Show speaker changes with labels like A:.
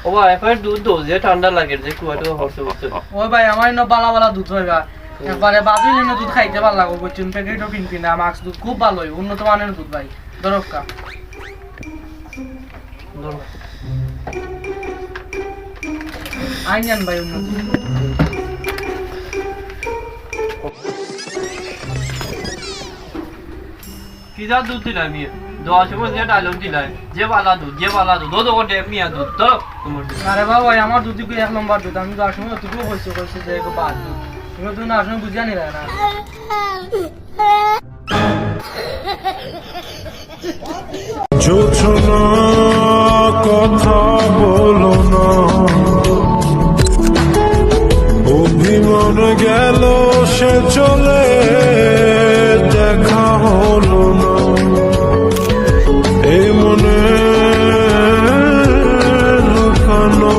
A: ও ভাই এখন দুধ দো যে ঠান্ডা লাগে যে কুয়াটা হচ্ছে হচ্ছে
B: ও ভাই আমার ইনো বালা বালা দুধ হইবা একবারে বাজুই ইনো দুধ খাইতে ভালো লাগো বুঝছেন প্যাকেটও কিনবি না মাক্স দুধ খুব ভালো হয় উন্নত মানের দুধ ভাই দরকার আইনান ভাই উন্নত
A: কি যা দুধ দিলাম আমি 10 সময় যে ডায়লগ দিলাই যে বালা দুধ ও দোকান টেপ মিয়া দুধ তো তোমার
B: আরে বাবা আমার দুধ কি এক নম্বর দুধ আমি তো আসলে অতটুকু হইছে কইছে যে এক বাদ দুধ তুমি তো না আসলে বুঝিয়া নিলা না
C: জোছনা কথা বলো না অভিমান গেল সে চলে দেখা হলো না এই মনে লুকানো